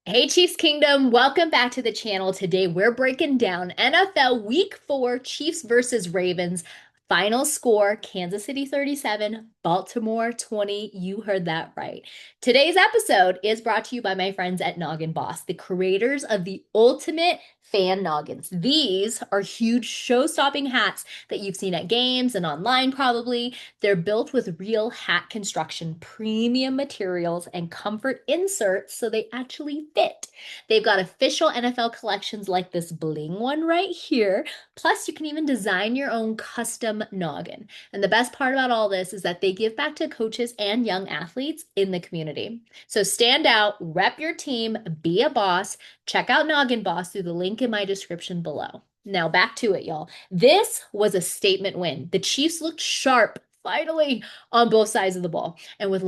Hey Chiefs Kingdom, welcome back to the channel. Today we're breaking down NFL Week 4 Chiefs versus Ravens. Final score, Kansas City 37, Baltimore 20. You heard that right. Today's episode is brought to you by my friends at Noggin Boss, the creators of the ultimate fan noggins. These are huge show-stopping hats that you've seen at games and online probably. They're built with real hat construction, premium materials, and comfort inserts so they actually fit. They've got official NFL collections like this bling one right here. Plus, you can even design your own custom noggin. And the best part about all this is that they give back to coaches and young athletes in the community. So stand out, rep your team, be a boss. Check out Noggin Boss through the link in my description below. Now back to it, y'all. This was a statement win. The Chiefs looked sharp, finally, on both sides of the ball. And with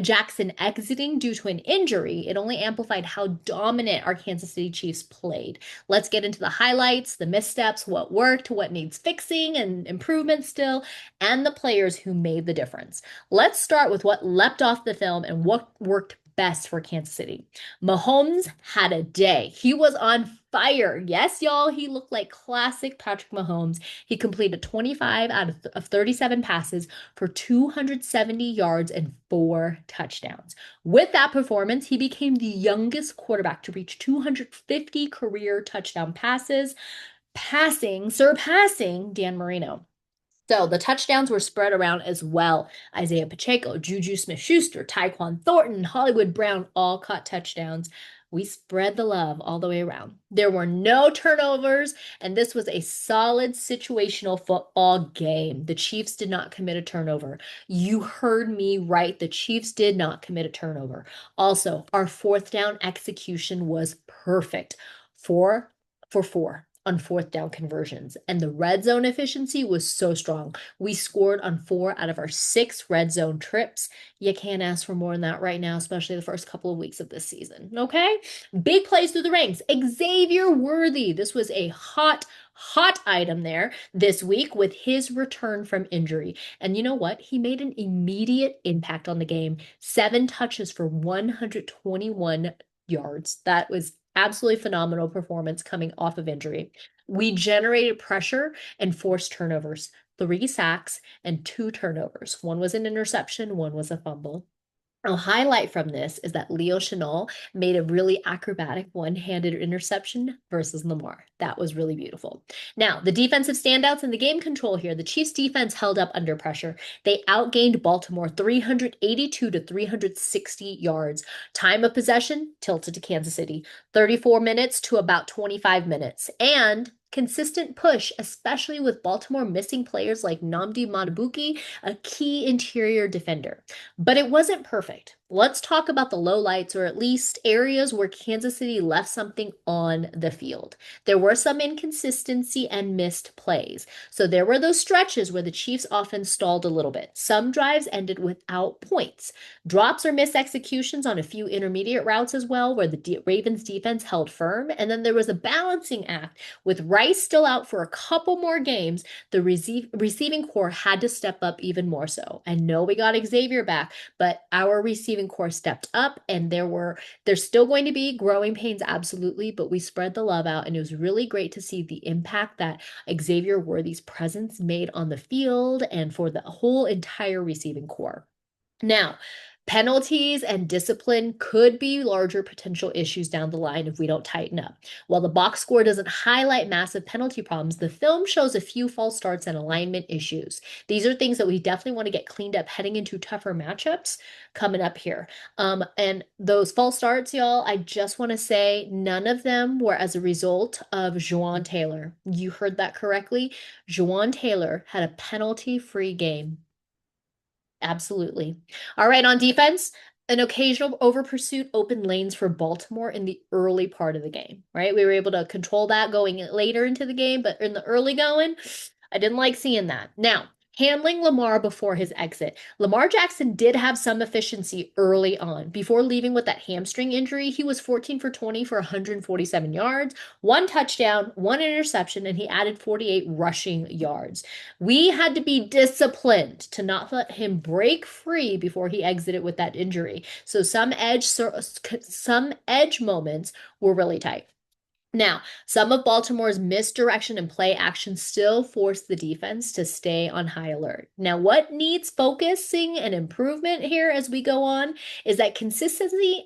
Jackson exiting due to an injury, it only amplified how dominant our Kansas City Chiefs played. Let's get into the highlights, the missteps, what worked, what needs fixing and improvement still, and the players who made the difference. Let's start with what leapt off the film and what worked best for Kansas City. Mahomes had a day. He was on fire. Yes, y'all, he looked like classic Patrick Mahomes. He completed 25 out of 37 passes for 270 yards and 4 touchdowns. With that performance, he became the youngest quarterback to reach 250 career touchdown passes, surpassing Dan Marino. So the touchdowns were spread around as well. Isaiah Pacheco, Juju Smith-Schuster, Tyquan Thornton, Hollywood Brown all caught touchdowns. We spread the love all the way around. There were no turnovers, and this was a solid situational football game. The Chiefs did not commit a turnover. You heard me right. The Chiefs did not commit a turnover. Also, our fourth down execution was perfect. 4 for 4 on fourth down conversions, and the red zone efficiency was so strong. We scored on 4 out of our 6 red zone trips. You can't ask for more than that right now, especially the first couple of weeks of this season. Okay? Big plays through the ranks. Xavier Worthy. This was a hot item there this week with his return from injury. And you know what? He made an immediate impact on the game. 7 touches for 121 yards. That was absolutely phenomenal performance coming off of injury. We generated pressure and forced turnovers, 3 sacks and 2 turnovers. One was an interception, one was a fumble. A highlight from this is that Leo Chenal made a really acrobatic one-handed interception versus Lamar. That was really beautiful. Now, the defensive standouts in the game control here. The Chiefs defense held up under pressure. They outgained Baltimore 382 to 360 yards. Time of possession tilted to Kansas City, 34 minutes to about 25 minutes. And consistent push, especially with Baltimore missing players like Nnamdi Madubuike, a key interior defender. But it wasn't perfect. Let's talk about the lowlights, or at least areas where Kansas City left something on the field. There were some inconsistency and missed plays. So there were those stretches where the Chiefs offense stalled a little bit. Some drives ended without points. Drops or missed executions on a few intermediate routes as well, where the Ravens defense held firm. And then there was a balancing act with Rice still out for a couple more games. The receiving core had to step up even more so. I know we got Xavier back, but our receiving core stepped up, and there's still going to be growing pains, absolutely, but we spread the love out, and it was really great to see the impact that Xavier Worthy's presence made on the field and for the whole entire receiving core. Now, penalties and discipline could be larger potential issues down the line if we don't tighten up. While the box score doesn't highlight massive penalty problems, the film shows a few false starts and alignment issues. These are things that we definitely want to get cleaned up heading into tougher matchups coming up here. And those false starts, y'all, I just want to say none of them were as a result of Juwan Taylor. You heard that correctly. Juwan Taylor had a penalty-free game. Absolutely. All right, on defense, an occasional over pursuit opened lanes for Baltimore in the early part of the game, right? We were able to control that going later into the game, but in the early going, I didn't like seeing that. Now, Handling Lamar before his exit. Lamar Jackson did have some efficiency early on. Before leaving with that hamstring injury, he was 14 for 20 for 147 yards, one touchdown, one interception, and he added 48 rushing yards. We had to be disciplined to not let him break free before he exited with that injury. So some edge moments were really tight. Now, some of Baltimore's misdirection and play action still forced the defense to stay on high alert. Now, what needs focusing and improvement here as we go on is that consistency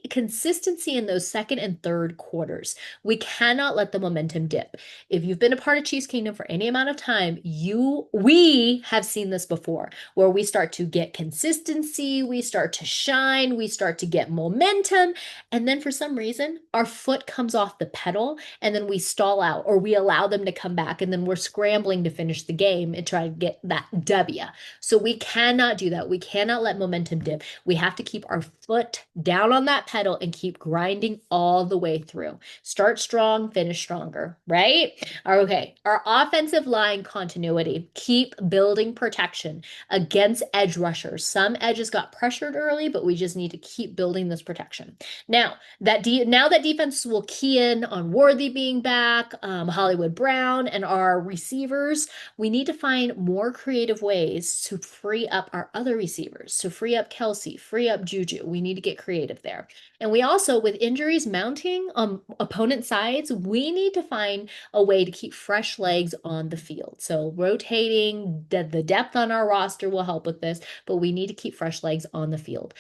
in those second and third quarters. We cannot let the momentum dip. If you've been a part of Chiefs Kingdom for any amount of time, we have seen this before, where we start to get consistency, we start to shine, we start to get momentum, and then for some reason, our foot comes off the pedal and then we stall out or we allow them to come back and then we're scrambling to finish the game and try to get that W. So we cannot do that. We cannot let momentum dip. We have to keep our foot down on that pedal and keep grinding all the way through. Start strong, finish stronger, right? Okay, our offensive line continuity. Keep building protection against edge rushers. Some edges got pressured early, but we just need to keep building this protection. Now that defense will key in on Worthy being back, Hollywood Brown, and our receivers. We need to find more creative ways to free up our other receivers, to free up Kelsey, free up Juju. We need to get creative there. And we also, with injuries mounting on opponent sides, we need to find a way to keep fresh legs on the field. So rotating the depth on our roster will help with this, but we need to keep fresh legs on the field.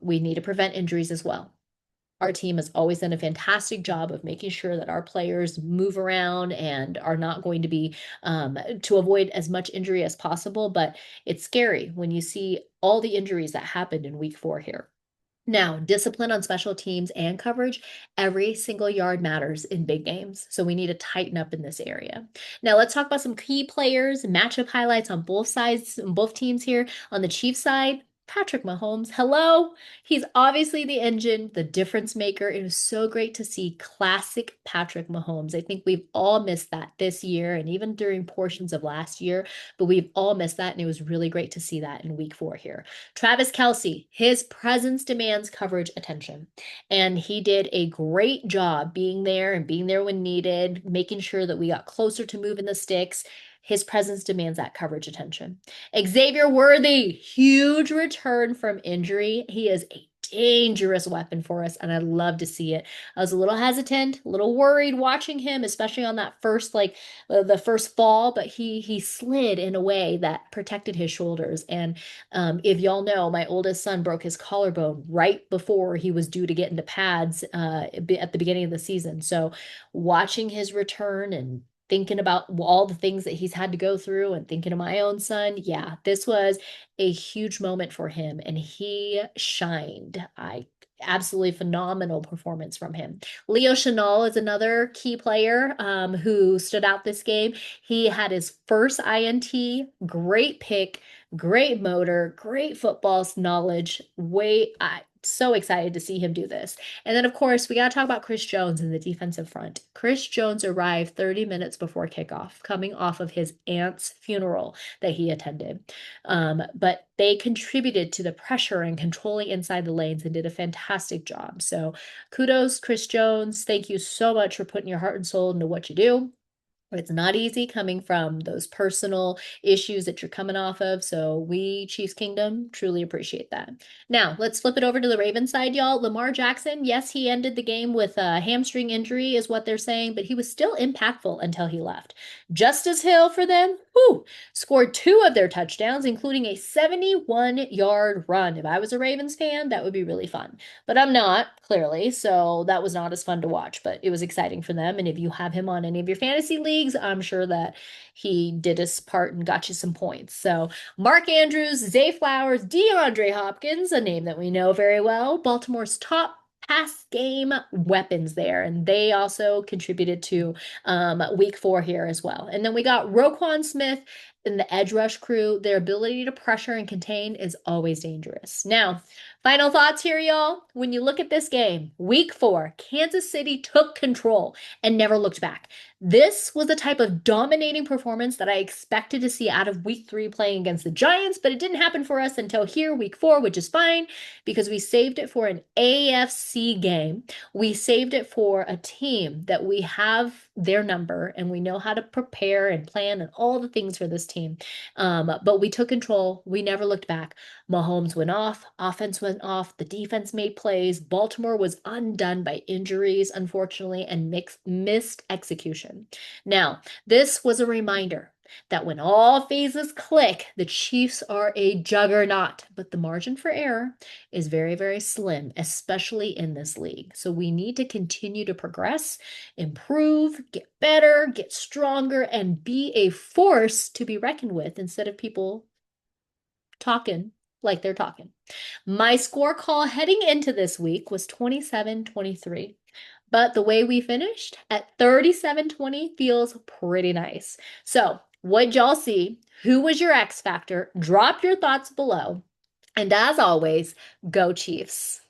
We need to prevent injuries as well. Our team has always done a fantastic job of making sure that our players move around and are not going to be to avoid as much injury as possible. But it's scary when you see all the injuries that happened in week 4 here. Now, discipline on special teams and coverage, every single yard matters in big games. So we need to tighten up in this area. Now, let's talk about some key players, matchup highlights on both sides, both teams here. On the Chiefs side, Patrick Mahomes, hello. He's obviously the engine, the difference maker. It was so great to see classic Patrick Mahomes. I think we've all missed that this year and even during portions of last year, but we've all missed that. And it was really great to see that in week 4 here. Travis Kelce, his presence demands coverage attention. And he did a great job being there and being there when needed, making sure that we got closer to moving the sticks. His presence demands that coverage attention. Xavier Worthy, huge return from injury. He is a dangerous weapon for us, and I love to see it. I was a little hesitant, a little worried watching him, especially on that first, the first fall, but he slid in a way that protected his shoulders. And if y'all know, my oldest son broke his collarbone right before he was due to get into pads at the beginning of the season. So watching his return and thinking about all the things that he's had to go through and thinking of my own son. Yeah, this was a huge moment for him and he shined. I absolutely phenomenal performance from him. Leo Chenal is another key player who stood out this game. He had his first INT, great pick, great motor, great football knowledge. So excited to see him do this. And then, of course, we got to talk about Chris Jones in the defensive front. Chris Jones arrived 30 minutes before kickoff, coming off of his aunt's funeral that he attended. But they contributed to the pressure and controlling inside the lanes and did a fantastic job. So kudos, Chris Jones. Thank you so much for putting your heart and soul into what you do. It's not easy coming from those personal issues that you're coming off of. So we, Chiefs Kingdom, truly appreciate that. Now, let's flip it over to the Ravens side, y'all. Lamar Jackson, yes, he ended the game with a hamstring injury is what they're saying, but he was still impactful until he left. Justice Hill for them, scored 2 of their touchdowns, including a 71-yard run. If I was a Ravens fan, that would be really fun. But I'm not, clearly, so that was not as fun to watch, but it was exciting for them. And if you have him on any of your fantasy leagues, I'm sure that he did his part and got you some points. So Mark Andrews, Zay Flowers, DeAndre Hopkins, a name that we know very well, Baltimore's top pass game weapons there. And they also contributed to week 4 here as well. And then we got Roquan Smith and the edge rush crew. Their ability to pressure and contain is always dangerous. Now, final thoughts here, y'all. When you look at this game, week 4, Kansas City took control and never looked back. This was the type of dominating performance that I expected to see out of week 3 playing against the Giants, but it didn't happen for us until here, week 4, which is fine because we saved it for an AFC game. We saved it for a team that we have their number and we know how to prepare and plan and all the things for this team. But we took control. We never looked back. Mahomes went off, offense went off, the defense made plays. Baltimore was undone by injuries, unfortunately, and missed execution. Now, this was a reminder that when all phases click, the Chiefs are a juggernaut, but the margin for error is very, very slim, especially in this league. So we need to continue to progress, improve, get better, get stronger, and be a force to be reckoned with instead of people talking like they're talking. My score call heading into this week was 27-23. But the way we finished at 37-20 feels pretty nice. So, what'd y'all see? Who was your X factor? Drop your thoughts below. And as always, go Chiefs.